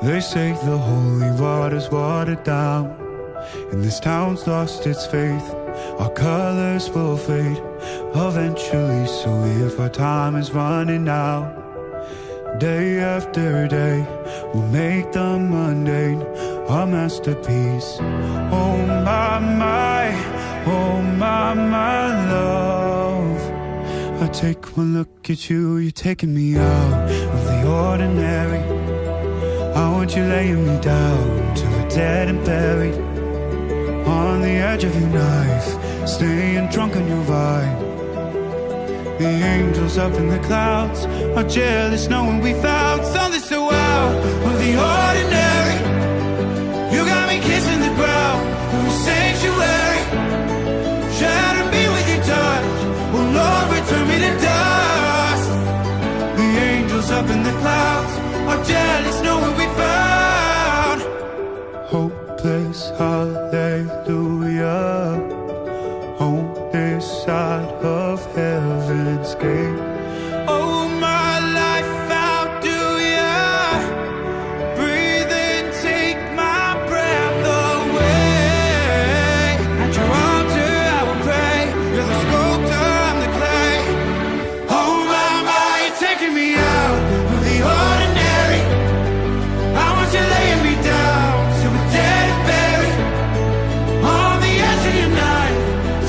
They say the holy water's watered down, and this town's lost its faith. Our colors will fade eventually, so if our time is running out, day after day we'll make the mundane our masterpiece. Oh my, oh my love, I take one look at you, you're taking me out of the ordinary. I want you laying me down till we're dead and buried, on the edge of your knife, staying drunk on your vibe. The angels up in the clouds are jealous knowing we found something so out of the ordinary. You got me kissing the ground in a sanctuary, shatter me with your touch, oh Lord, return me to dust. The angels up in the clouds are jealous knowing we found hopeless hallelujah on this side of heaven's gate. Oh, my life, how do ya breathe and take my breath away? At your altar I will pray, you're the sculptor, I'm the clay. Oh my, you're taking me out of the ordinary. I want you laying me down till we're dead and buried, on the edge of your knife,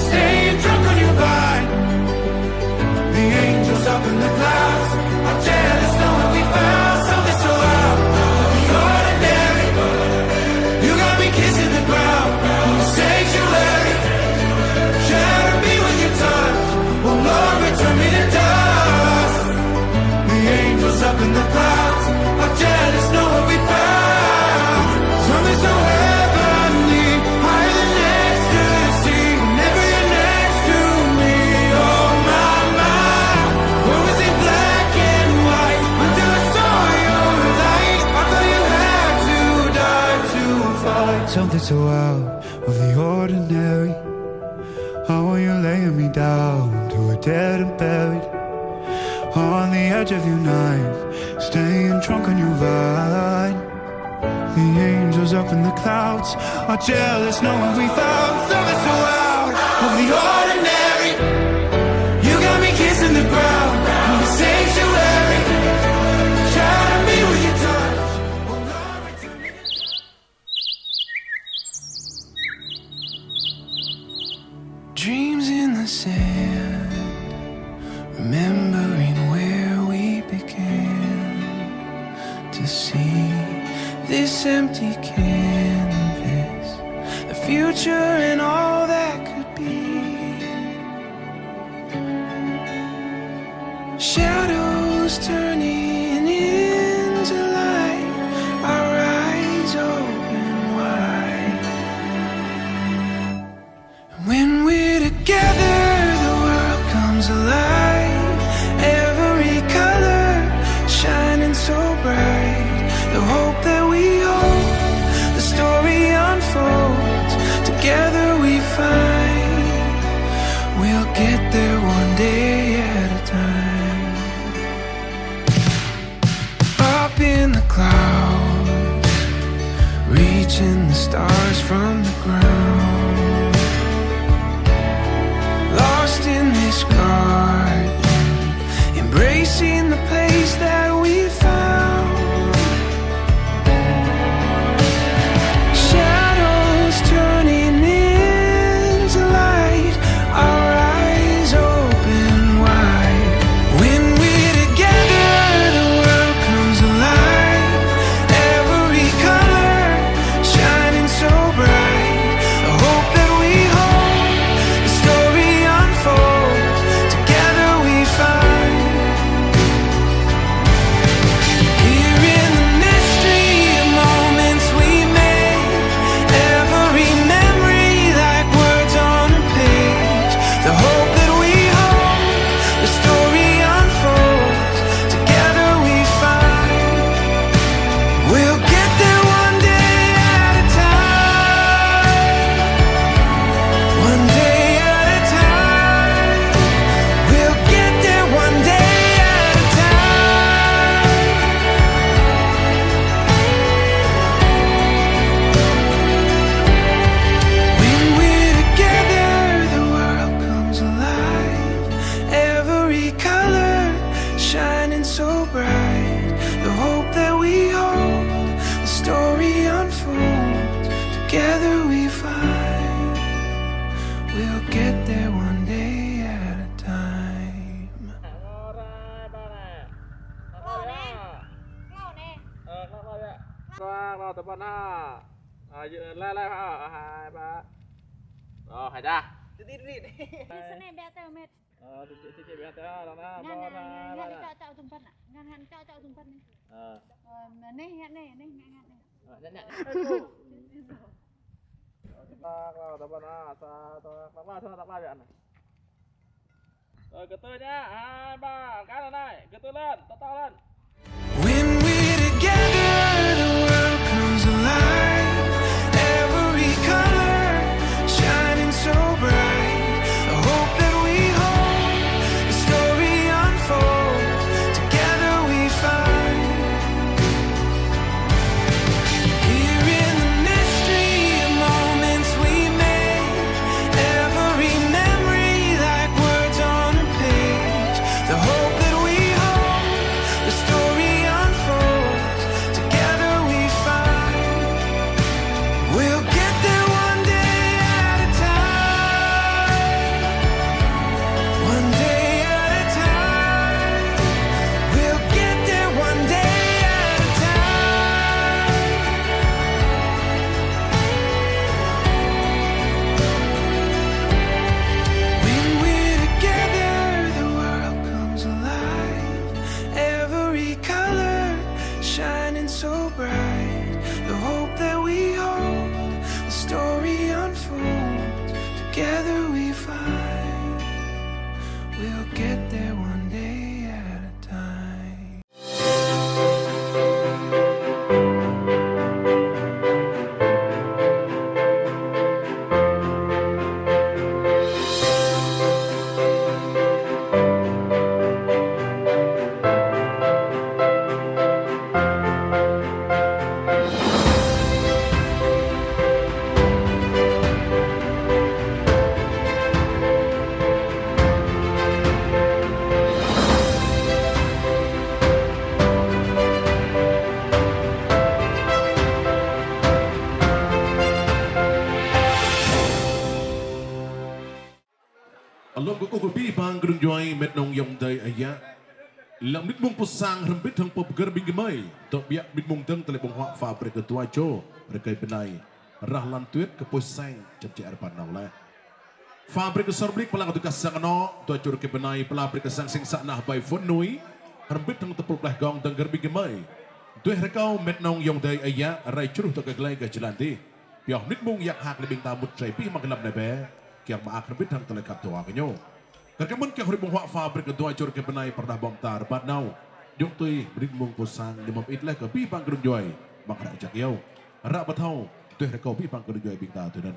staying drunk on your vine. The angels up in the clouds are jealous knowing we found something so out of the ordinary. You got me kissing the ground in the sanctuary, shatter me with your touch, oh Lord, return me to dust. The angels up in the clouds are jealous knowing we found something so heavenly, higher than ecstasy. Whenever you're next to me, oh my, what was it black and white until I saw your light? I thought you had to die to fight something so out of the ordinary. I want you laying me down till we're dead and buried, on the edge of your knife, staying drunk on your vine. The angels up in the clouds are jealous knowing we found something so out of the ordinary. You got me kissing the ground in the sanctuary, shatter me with your touch, oh Lord, return me to Dreams in the sand, remembering where we began to see this empty canvas, the future and all that could be. Shadows turning into light, our eyes open wide. And when we're together, the world comes alive. Every color shining so bright. The hope that we hold, the story unfolds. Together we find we'll get there one day at a time. Up in the clouds, reaching the stars from the ground. Lost in this garden, embracing the place that we found. Shadows turning into light, our eyes open wide. When we're together, the world comes alive. Every color shining so bright. The hope that we hold, the story unfolds. Sana better met. Cik biasa dah nah. Ngan cak tumpan nak. Ngan cak tumpan ni. Ni. Nak. Tak lah, tak apa tak apa ya. Getulnya, bang, kanan naik, getulan, totalan. When we're together, the world comes alive. Every color shining so bright. The hope that we hold, the story unfolds. Together we find. Here in the mystery of moments we made. Every memory like words on a page. The hope that we hold, the story unfolds. Together we find. We'll get there one day at a time. One day at a time. We'll get there one day at a time. When we're together, the world comes alive. Every color shining so bright. The hope that we hold, the story unfolds. Together we find. We'll get there one day at a time. Along ko kopi bang gerung joy met nong yong day aya. Lam mit mong pusang rembit hang pop gerbing gemai. Tok biak mit mong teng telepon hak fabrik ketua jo. Rekai penai. Rahlan tuit ke pusang cepci arpan nong lah. Fabrik kesorblik pelang tu kasang no. Tua cur ke penai pelabrik kesang sing sak nah by phone nui. Rembit hang tepul plah gong teng gerbing gemai. Tuih rekau met nong yong day aya. Rai curuh tok kegelai ke jelanti. Biak mit mong yak hak lebing tamut cai pi magelam nebe. Kiang maak rebit hang telekat tua kenyo. Kerkemen kiang ribung wak fabrik kedua cur ke benai pernah bom tar bat nau. Jok tui berimbung pusang limam itlah ke pi pang gerun joy. Mak rak jak yau. Rak batau tuh rekau pi pang gerun joy bingta tu dan.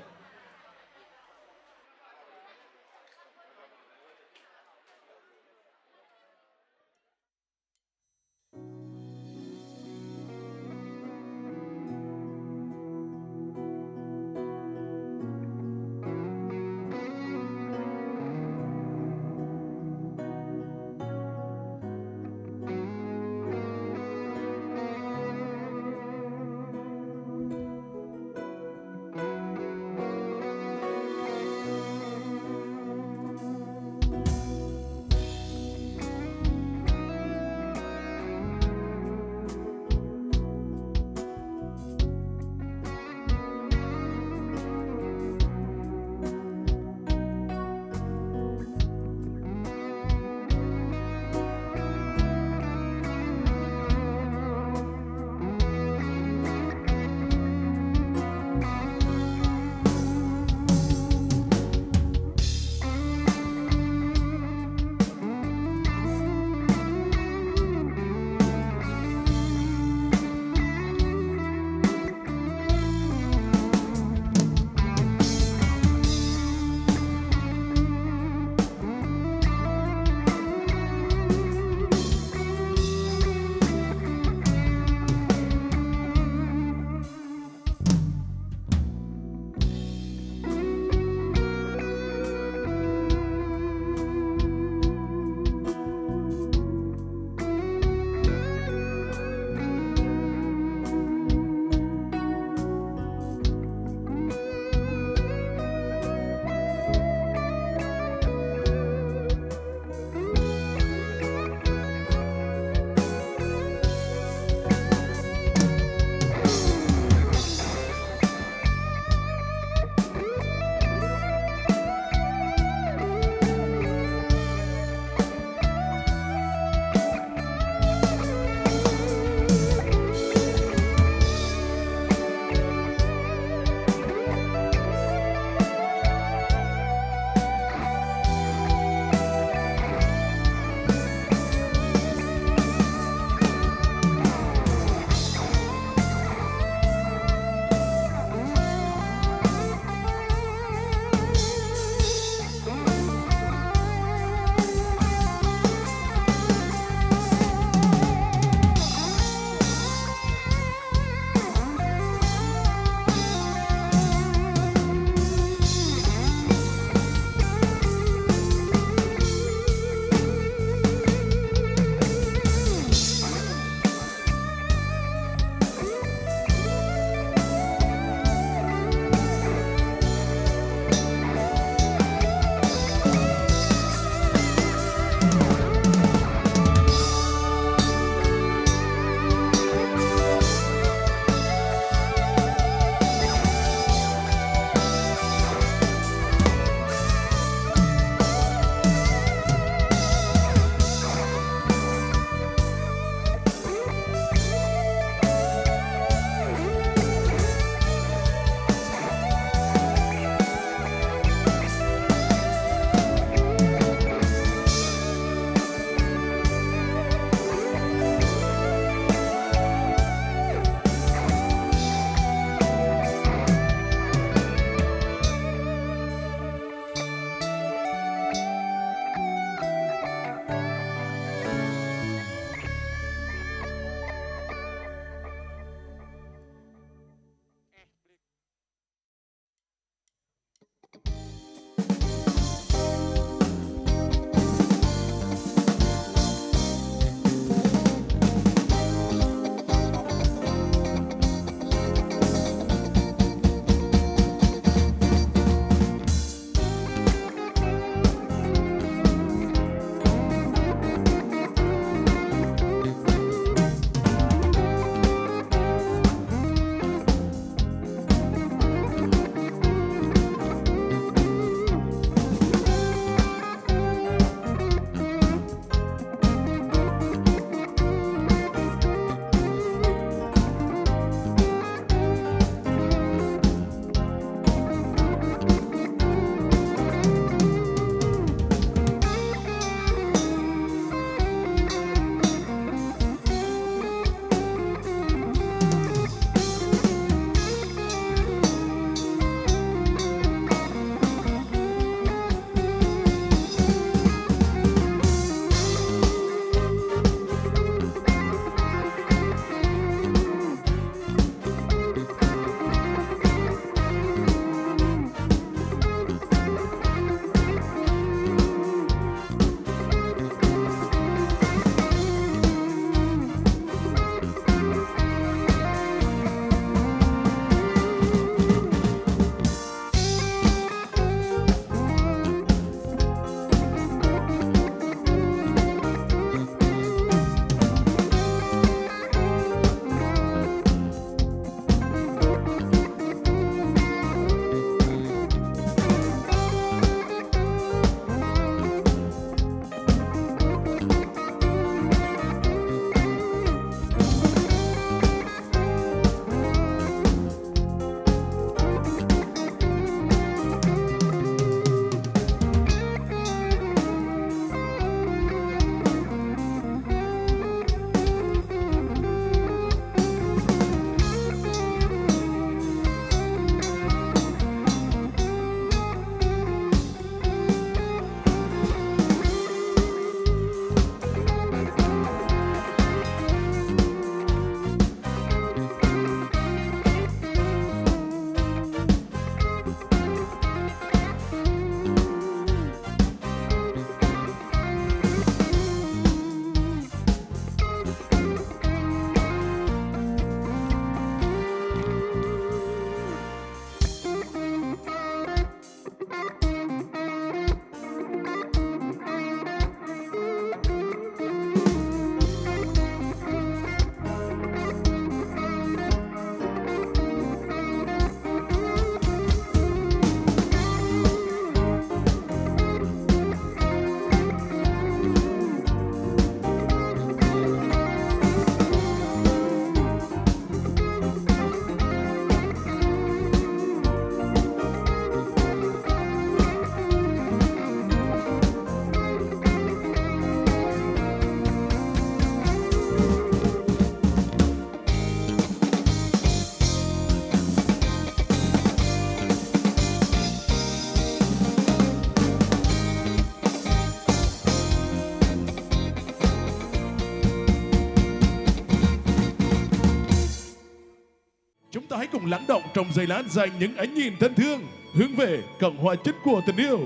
cùng lắng động trong giây lát dành những ánh nhìn thân thương hướng về cổng hoa chất của tình yêu.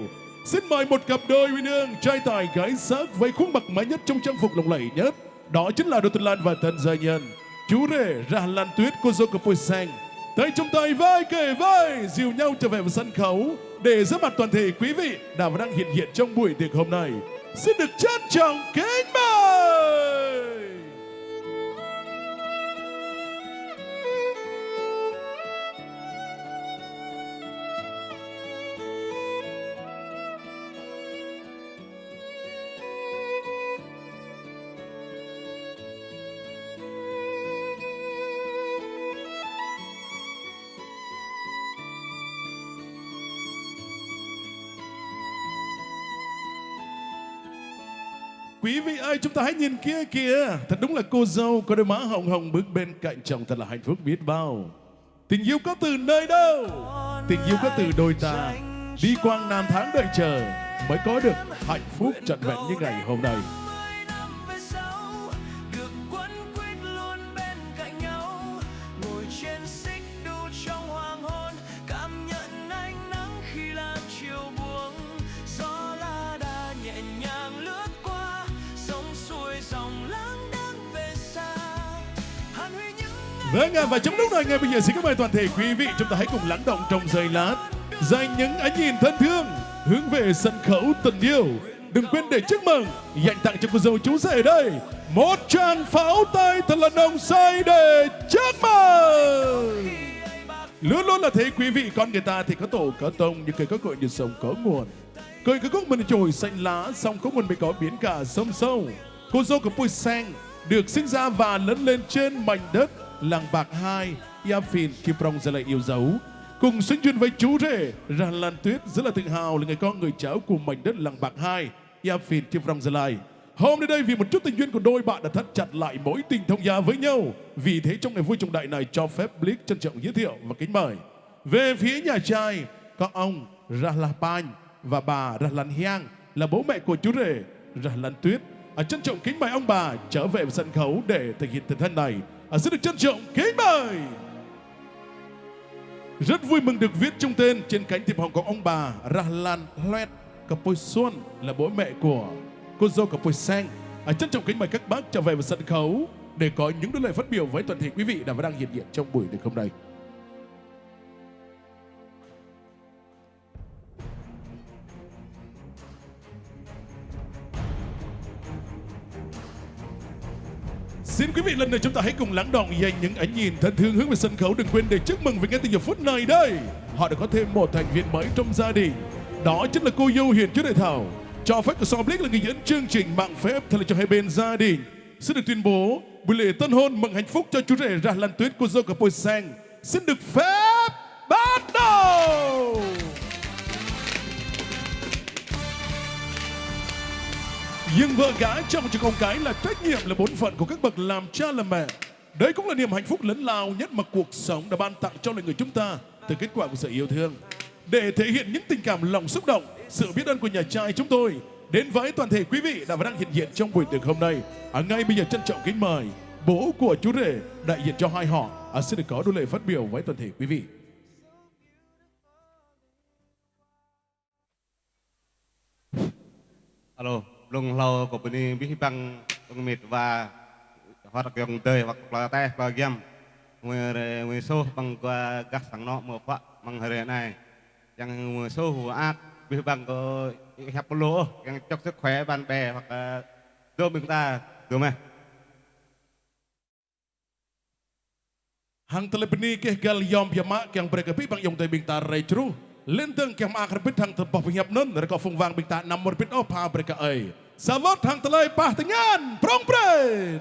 Xin mời một cặp đôi uyên ương trai tài gái sắc với khuôn mặt mới nhất trong trang phục lộng lẫy nhất. Đó chính là đôi Tuấn Lan và Tân Gia Nhân. Chú rể Ra Lan Tuyết, cô dâu cặp đôi xanh. Tay trong tay vai kề vai dìu nhau trở về với sân khấu để giữa mặt toàn thể quý vị đã và đang hiện diện trong buổi tiệc hôm nay. Xin được trân trọng kính mời. Quý vị ơi, chúng ta hãy nhìn kia kìa. Thật đúng là cô dâu có đôi má hồng hồng bước bên cạnh chồng, thật là hạnh phúc biết bao. Tình yêu có từ nơi đâu? Tình yêu có từ đôi ta đi qua năm tháng đợi chờ mới có được hạnh phúc trọn vẹn như ngày hôm nay. Vâng ạ, và trong lúc này ngay bây giờ xin cảm mời toàn thể quý vị chúng ta hãy cùng lắng động trong giây lát dành những ánh nhìn thân thương hướng về sân khấu tình yêu. Đừng quên để chúc mừng dành tặng cho cô dâu chú rể đây một tràng pháo tay thật là nồng say để chúc mừng. Luôn luôn là thế quý vị, con người ta thì có tổ có tông nhưng cây có cội như sông có nguồn. Cây có gốc mình trồi xanh lá, sông có nguồn mới có biến cả sông sâu. Cô dâu của Pui Sang được sinh ra và lớn lên trên mảnh đất làng Bạc 2, Yafin, Kiprong Gia Lai yêu dấu. Cùng sinh duyên với chú rể Ra Lan Tuyết rất là tự hào là người con người cháu của mảnh đất làng Bạc 2, Yafin, Kiprong Gia Lai. Hôm nay đây vì một chút tình duyên của đôi bạn đã thắt chặt lại mối tình thông gia với nhau. Vì thế trong ngày vui trọng đại này cho phép Blix trân trọng giới thiệu và kính mời về phía nhà trai có ông Ra Lan Pan và bà Ra Lan Hiang là bố mẹ của chú rể Ra Lan Tuyết. Trân trọng kính mời ông bà trở về với sân khấu để thể hiện tình thân này. Xin được trân trọng kính mời. Rất vui mừng được viết chung tên trên cánh thiệp hồng của ông bà Ra Lan Loet cặp Pui Xuân là bố mẹ của cô dâu cặp Pui Sang. Trân trọng kính mời các bác trở về với sân khấu để có những đôi lời phát biểu với toàn thể quý vị đã và đang hiện diện trong buổi tiệc hôm nay. Xin quý vị lần này chúng ta hãy cùng lắng động dành những ánh nhìn thân thương hướng về sân khấu. Đừng quên để chúc mừng vì ngay từ giờ phút này đây họ đã có thêm một thành viên mới trong gia đình. Đó chính là cô dâu Hiền Chú Đại Thảo. Cho phép của Soblick là người dẫn chương trình mạng phép thay lời cho hai bên gia đình. Xin được tuyên bố buổi lễ tân hôn mừng hạnh phúc cho chú rể Ra Lan Tuyết, cô dâu của Pui Sang. Xin được phép bắt đầu. Nhưng vợ gái trong một con cái là trách nhiệm, là bổn phận của các bậc làm cha làm mẹ. Đấy cũng là niềm hạnh phúc lớn lao nhất mà cuộc sống đã ban tặng cho loài người chúng ta từ kết quả của sự yêu thương. Để thể hiện những tình cảm lòng xúc động, sự biết ơn của nhà trai chúng tôi đến với toàn thể quý vị đã và đang hiện diện trong buổi tiệc hôm nay. Ngay bây giờ trân trọng kính mời bố của chú rể đại diện cho hai họ xin được có đôi lời phát biểu với toàn thể quý vị. Alo. Lung lâu của bên bi băng mệt và hoạt động tơi hoặc là tay và game người số bằng qua các sáng nọ mở phạ bằng hơi này yang người số hùa ác bi băng có hẹp lỗ yang cho sức khỏe bạn bè hoặc đưa mình ta được không? Hang teleponi ke gal yom yama yang mereka pi bang yom teh bingta retro lenteng yang akan pit hang tempah penyiap non mereka phung vang bingta nomor pit opa mereka Savot hang telai pah tengan prong pren.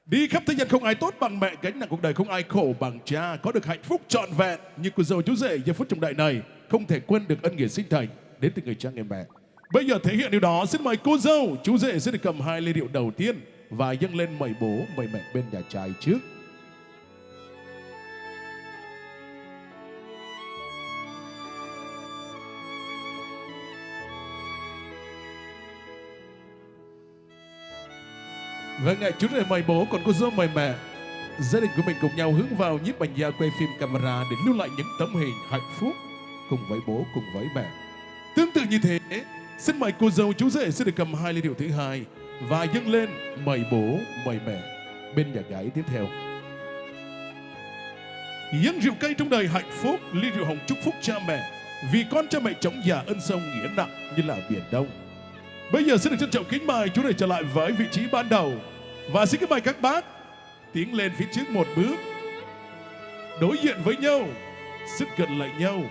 Đi khắp thế gian không ai tốt bằng mẹ, gánh nặng cuộc đời không ai khổ bằng cha. Có được hạnh phúc trọn vẹn như cô dâu chú rể giây phút trọng đại này không thể quên được ân nghĩa sinh thành đến từ người cha người mẹ. Bây giờ thể hiện điều đó, xin mời cô dâu chú rể sẽ được cầm 2 ly rượu đầu tiên và dâng lên mời bố mời mẹ bên nhà trai trước. Vâng ạ, chú rể mời bố, còn cô dâu mời mẹ. gia đình của mình cùng nhau hướng vào nhiếp ảnh gia quay phim camera để lưu lại những tấm hình hạnh phúc cùng với bố, cùng với mẹ. Tương tự như thế, xin mời cô dâu chú rể sẽ được cầm 2 ly rượu thứ hai và dâng lên mời bố, mời mẹ bên nhà gái tiếp theo. Dâng rượu cây trong đời hạnh phúc, ly rượu hồng chúc phúc cha mẹ, vì con cha mẹ chống già ân sông nghĩa nặng như là biển Đông. Bây giờ xin được trân trọng kính mời chú rể trở lại với vị trí ban đầu và xin kính mời các bác tiến lên phía trước một bước, đối diện với nhau, xích gần lại nhau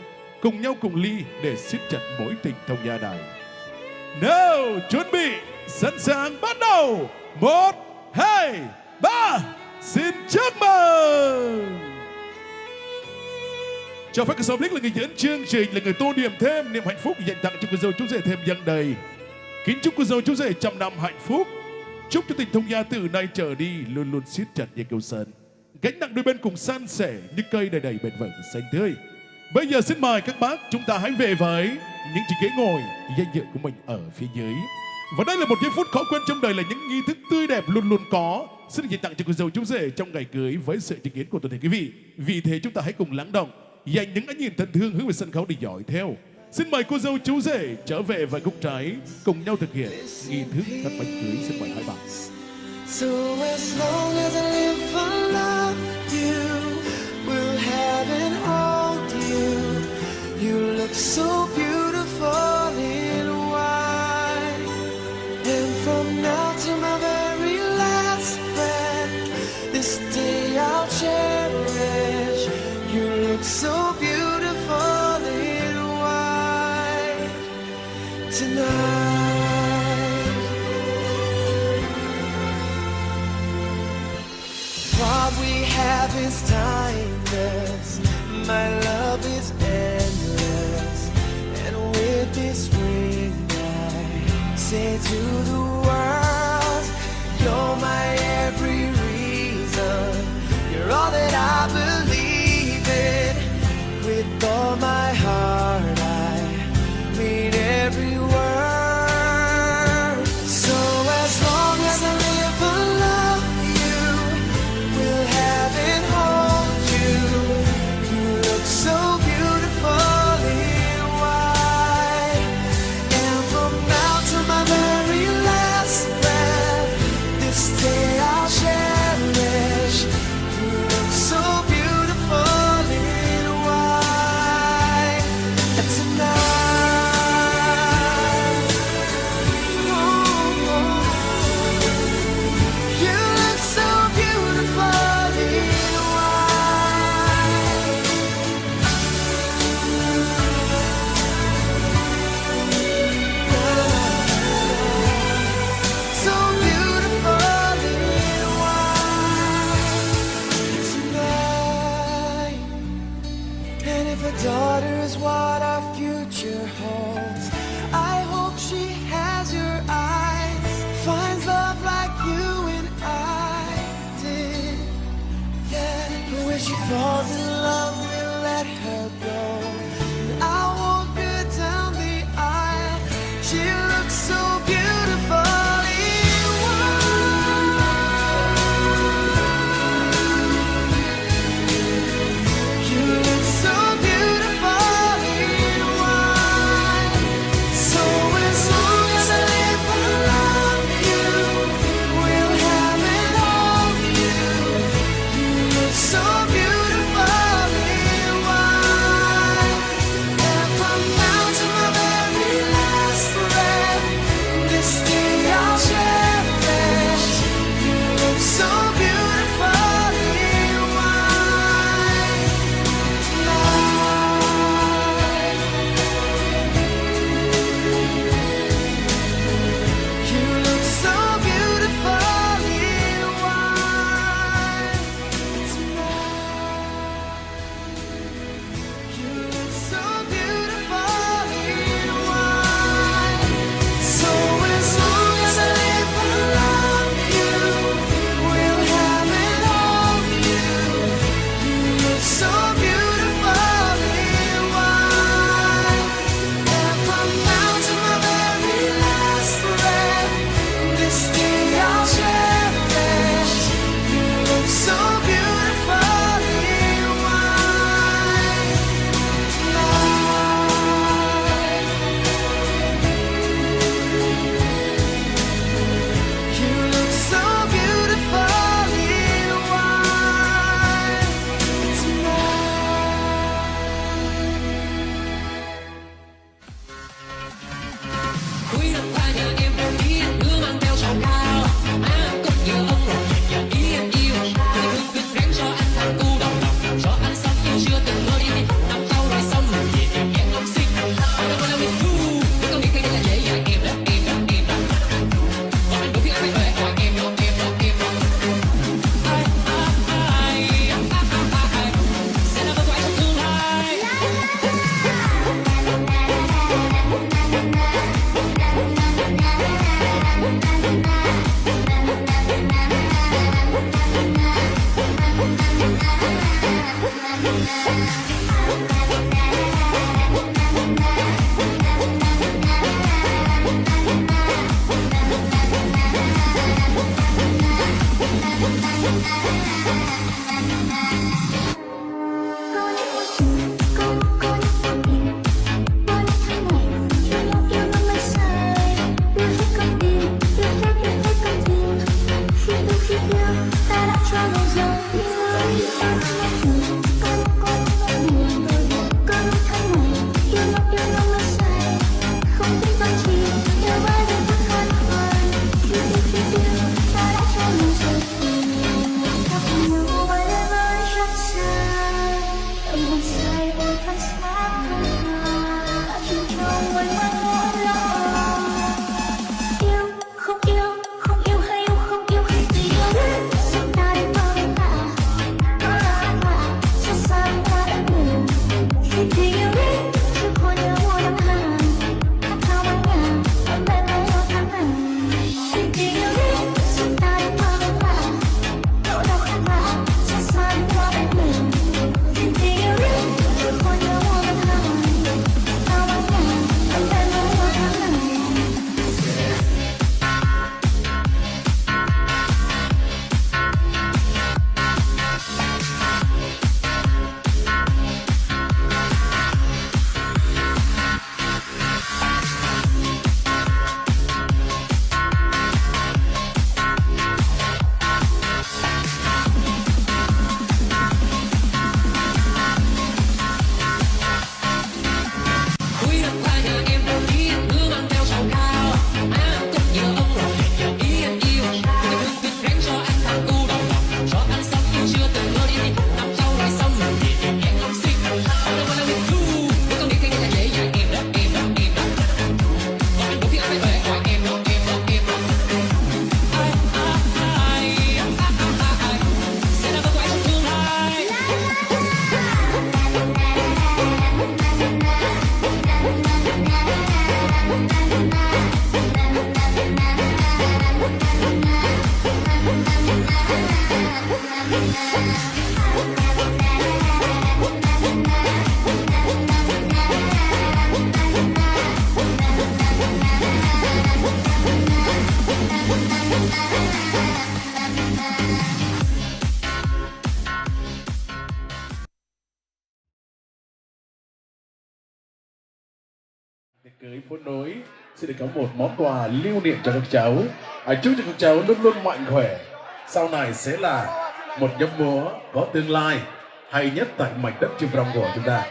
cùng ly để siết chặt mối tình trong gia đài. Nào, chuẩn bị, sẵn sàng bắt đầu. 1, 2, 3, xin chúc mừng. Cho phép cái clip là người dẫn chương trình, là người tô điểm thêm niềm hạnh phúc dành tặng cho cô dâu chú rể thêm dâng đầy. Kính chúc cô dâu chú rể trăm năm hạnh phúc. Chúc cho tình thông gia từ nay trở đi luôn luôn siết chặt như keo sơn, gánh nặng đôi bên cùng san sẻ như cây đầy đầy bền vững xanh tươi. Bây giờ xin mời các bác chúng ta hãy về với những chiếc ghế ngồi danh dự của mình ở phía dưới. Và đây là một giây phút khó quên trong đời, là những nghi thức tươi đẹp luôn luôn có xin được dành tặng cho cô dâu chú rể trong ngày cưới với sự chứng kiến của toàn thể quý vị. Vì thế chúng ta hãy cùng lắng động, dành những ánh nhìn thân thương hướng về sân khấu để dõi theo. Xin mời cô dâu chú rể trở về vài khúc trái cùng nhau thực hiện nghi thức cắt bánh cưới. Xin mời hai bạn. So as long as I live I love you, will have and hold you. You look so beautiful in white, and from now to my very last breath, this day I'll cherish. You look so beautiful in white tonight. What we have is timeless, my love is endless, and with this ring I say to the world, you're my every reason, you're all that I believe in. With all my heart I mean every word. So as long as I live I love you, will have and hold you. You look so beautiful in white, and from now to my very last breath, this day I'll cherish. You look so beautiful in white tonight. You look so beautiful in white. So beautiful in white tonight. And if a daughter is what our future holds, I hope she has your eyes, finds love like you and I did. Yeah, but when she falls in love, we'll let her go. And I'll walk her down the aisle. She looks so beautiful in white. You look so beautiful in white. So as long as I live I love you, will have and hold you. You look so beautiful Cưới phút nối xin được có một món quà lưu niệm cho các cháu. Chúc cho các cháu luôn luôn mạnh khỏe. Sau này sẽ là một nhóm múa có tương lai hay nhất tại mảnh đất Chim Rong của chúng ta.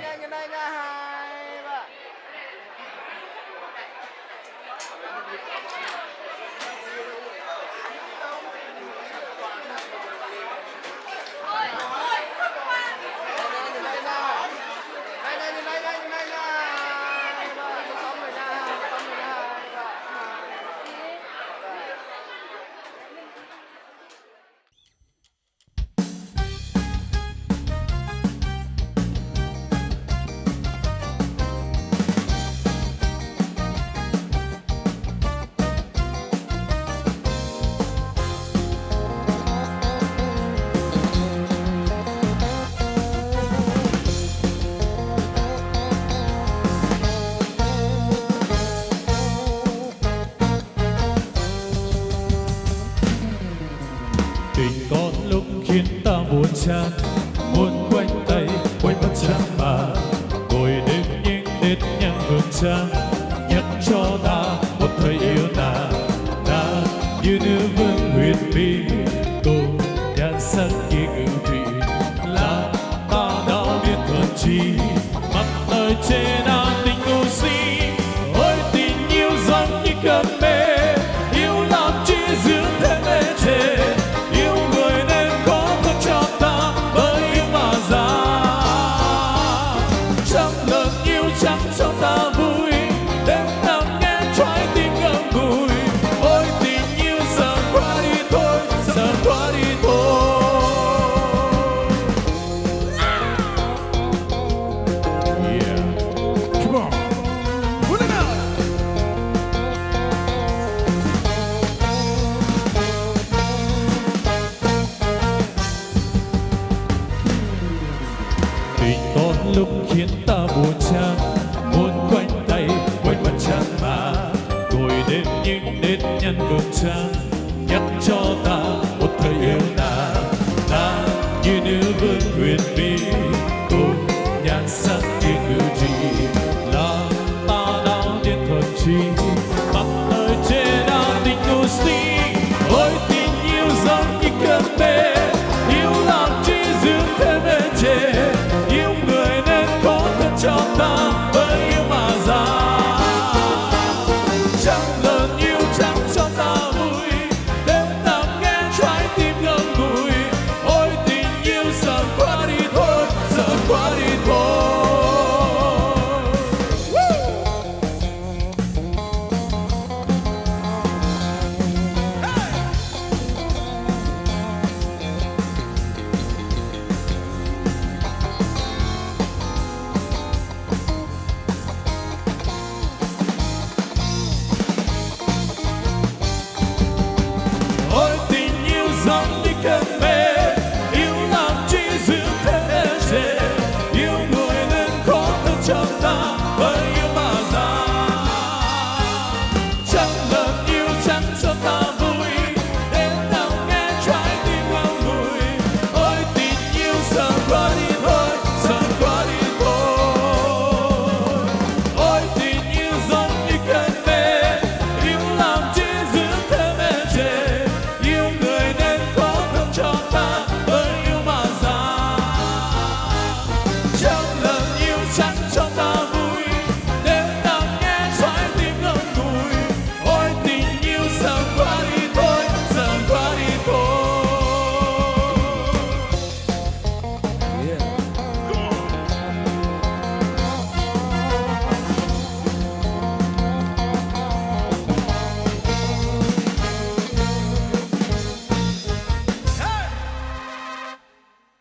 Tình có lúc khiến ta buồn chán, muốn quanh tay quên mất chán mà ngồi đêm những nếp nhang hương trắng nhắc cho ta một thời yêu nàng. Nàng như nữ vương huyền bí, cùng nhan sắc như ngự thủy, là ta đã biết còn chi mặt đời trên an tình ngu si. Ôi tình yêu giống như cần mê. Yêu làm chi giữ thêm ê chề, yêu người nên có thật cho ta, bởi yêu mà ra. Trăm lần yêu chẳng cho ta vui, đêm nằm nghe trái tim ngậm ngùi. Ôi tình yêu giờ qua đi thôi, giờ qua đi thôi. Yeah, come on, put it out. Tình con lúc khiến ta buồn chán, muốn quanh tay quanh mặt trăng mà ngồi đêm những nếp nhăn gương trắng nhắc cho ta một thời yêu nàng. Ta như nữ vương huyền bí cùng nhan sắc như ngự trì, làm ta đau đến thuần trí mặt ở trên đã định tu sĩ. Ôi tình yêu giống như cơn mê, yêu làm chi giữ thêm ê chề, yêu người nên có thật cho ta, bởi yêu mà ra. Trăm lần yêu chẳng cho ta vui, đêm nằm nghe trái tim ngậm ngùi. Ôi tình yêu giờ qua đi thôi, giờ qua đi thôi. Ôi tình yêu giống như cơn mê, yêu làm chi giữ thêm ê chề, yêu người nên có thật cho ta, bởi yêu mà ra. Trăm lần yêu chẳng cho ta vui, đêm nào nghe trái tim ngậm ngùi. Ôi tình yêu giờ qua đi thôi, giờ qua đi thôi. Ôi tình yêu giống như cơn mê, yêu làm chi giữ thêm ê chề, yêu người nên có thật cho ta, bởi yêu mà ra. Trăm lần yêu chẳng cho ta vui, đêm nào nghe trái tim ngậm ngùi. Ôi tình yêu giờ qua đi thôi, giờ qua đi thôi.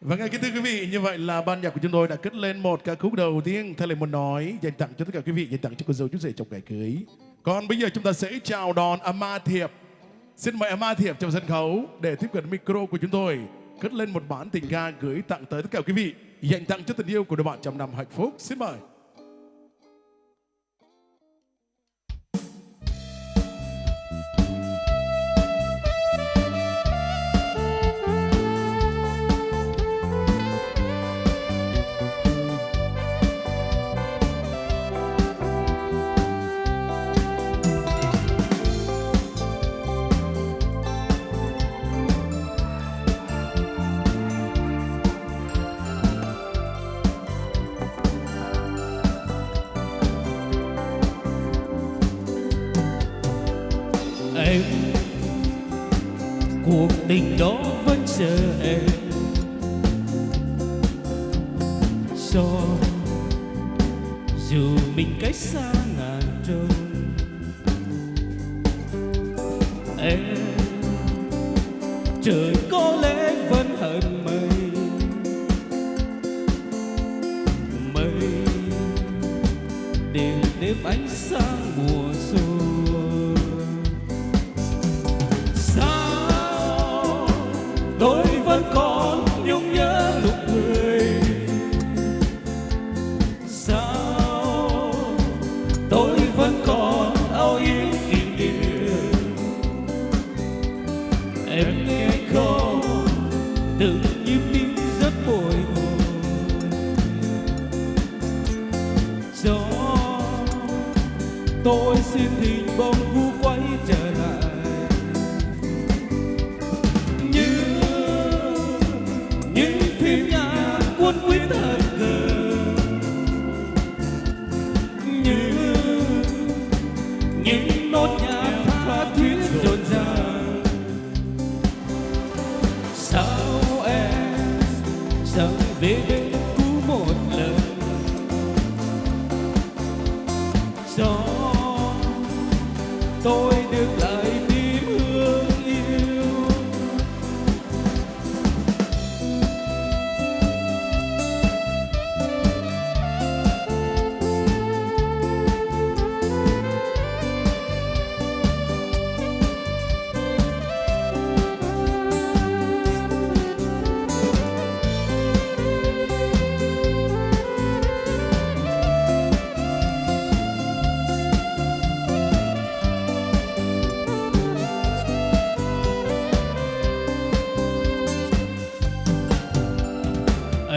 Và ngay kính thưa quý vị, như vậy là ban nhạc của chúng tôi đã cất lên một ca khúc đầu tiên theo lời muốn nói dành tặng cho tất cả quý vị, dành tặng cho cô dâu chú rể trong ngày cưới. Còn bây giờ chúng ta sẽ chào đón Ama Thiệp. Xin mời Ama Thiệp trong sân khấu để tiếp cận micro của chúng tôi, cất lên một bản tình ca gửi tặng tới tất cả quý vị, dành tặng cho tình yêu của đôi bạn trăm năm hạnh phúc. Xin mời. Em, cuộc tình đó vẫn chờ em. Do dù mình cách xa ngàn trông, em trời có lẽ vẫn hận mây. Mây đều đêm ánh sáng mùa xuân. Sao tôi vẫn còn nhung nhớ nụ cười? Sao tôi vẫn còn âu yếm kỷ niệm? Em nghe không từng nhịp tim rất bồi hồi. Cho tôi xin thỉnh được lại tim hương yêu.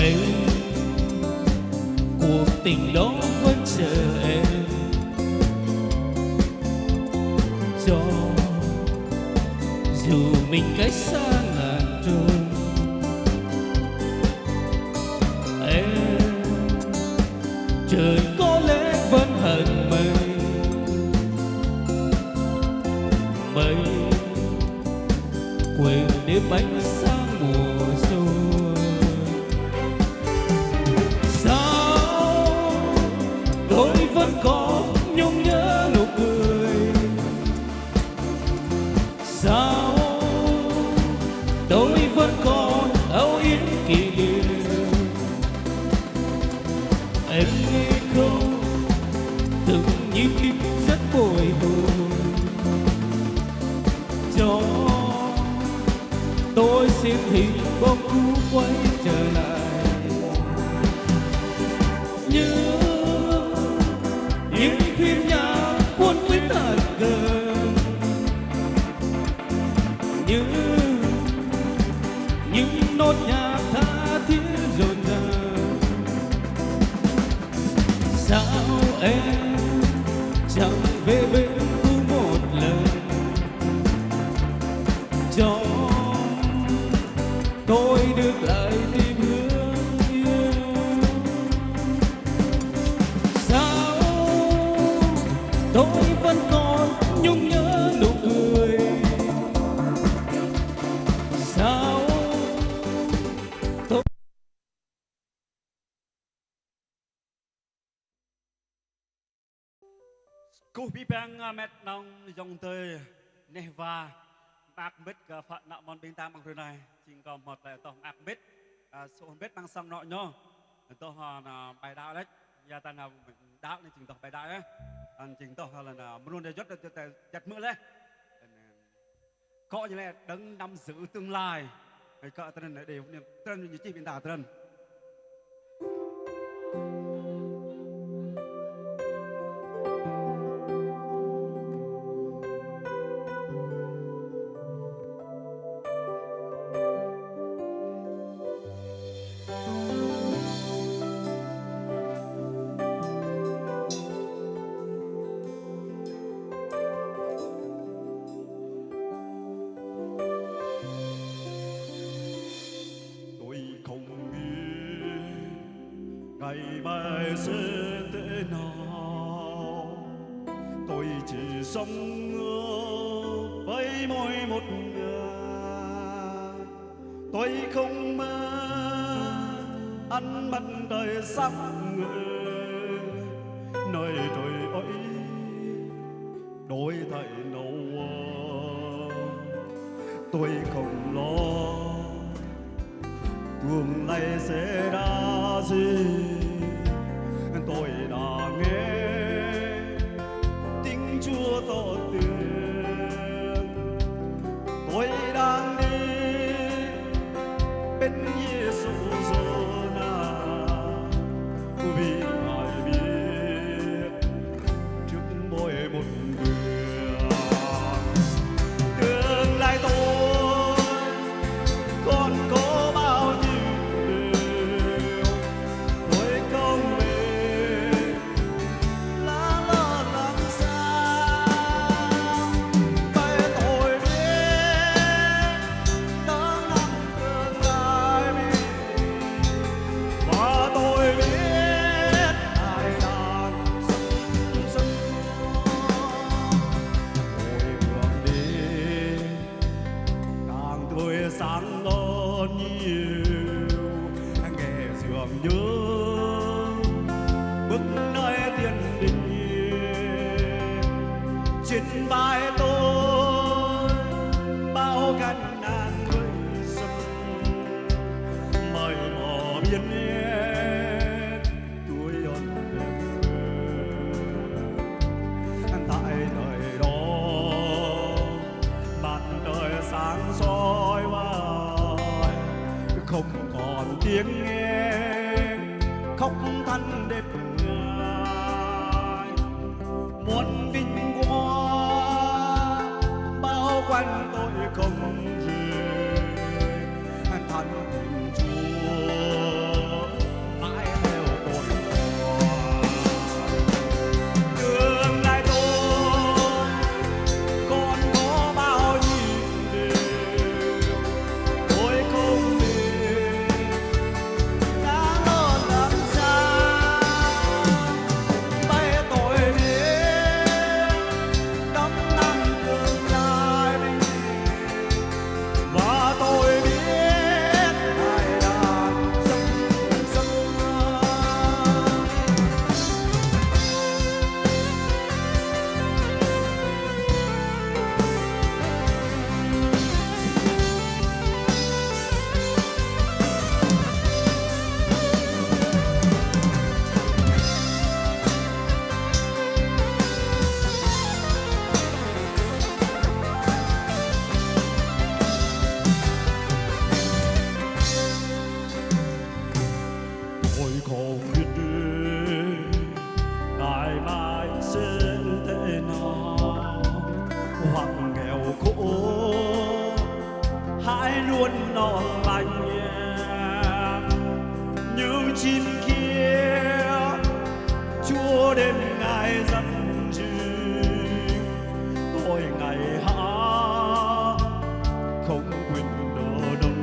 Em cuộc tình đó vẫn chờ em, cho dù mình cách xa ngàn trùng. Em trời có lẽ vẫn hận mây, mây quên đêm ánh sáng mùa xuân. Tôi vẫn còn nhung nhớ nụ cười, sao tôi vẫn còn âu yếm kỷ niệm. Em nghĩ không từng nhịp tim rất bồi hồi, cho tôi xin hình bóng cũ quay trở lại. Những phim nhạc cuốn quýt thật gần, như những nốt nhạc tha thiết rộn ràng. Sao em chẳng về bên cũ một lần, cho tôi được lại tim hương yêu. Tôi vẫn còn nhung nhớ nụ cười, sao tôi Cô bị bang mẹ nong dòng tơi nè và bạc bít cả phận nọ món bên ta bằng thứ này chỉ còn một là tổng bạc bít số bít bằng xong nọ nhá tôi họ là bài đạo đấy gia ta nào đạo nên chỉnh tộc bài đạo đấy anh chỉnh tộc là luôn để rất là chặt mưa lên có như này đứng nắm giữ tương lai cỡ tên này đều tên như chỉ bên ta tên ngày mai sẽ thế nào, tôi chỉ sống với mỗi một người. Tôi không mơ ăn mặn đời sắc người nơi trời ấy đổi thay nâu. Tôi không lo tương lai sẽ ra gì, tôi đã nghe tiếng Chúa tỏ tiếng. Tôi đang đi bên Giêsu Giô-na vì Ngài biết trước mỗi một người tương lai tôi còn có bao nhiêu điều tôi không biết. không còn tiếng nghe khóc than đêm ngày muôn vinh quang bao quanh tôi không về thân tình Chúa mãi theo tôi đường này còn có bao nhiêu điều tôi không biết đã lo làm sao bay tôi biết đắm nắng tương lai mình và tôi biết ai đang dần dần tôi không biết ngày mai sẽ thế nào hoặc nghèo khổ hãy luôn non lành những chim kia Chúa đêm ngày dẫn chim tôi ngày hát không quên đỡ đông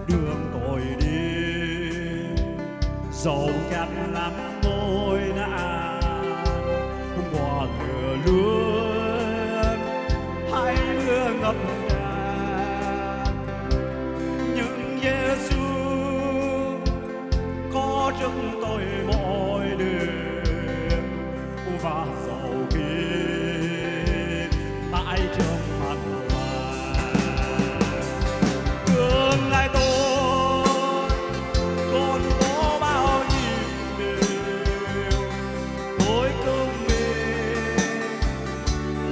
đường tôi đi dầu cát lắm môi nạn qua lửa luôn hai mưa ngập tràn nhưng Giêsu có trước tôi mỗi đêm và dầu kia mãi trong mặt tương lai tôi còn có bao nhiêu điều tôi không biết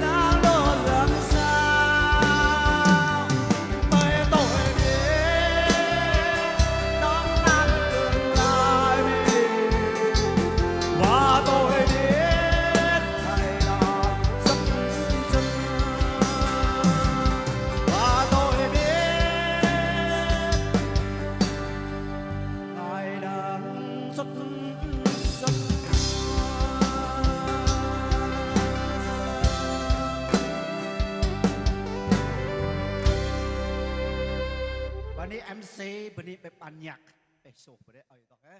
đã lo làm sao bởi tôi biết đón nắng tương lai mình và tôi biết ngày nào rất rất và tôi biết ngày đang rất rấtวันนี้ MC วันนี้เป็นปัญญาไปสูบไปได้เอาอยู่ต่อแค่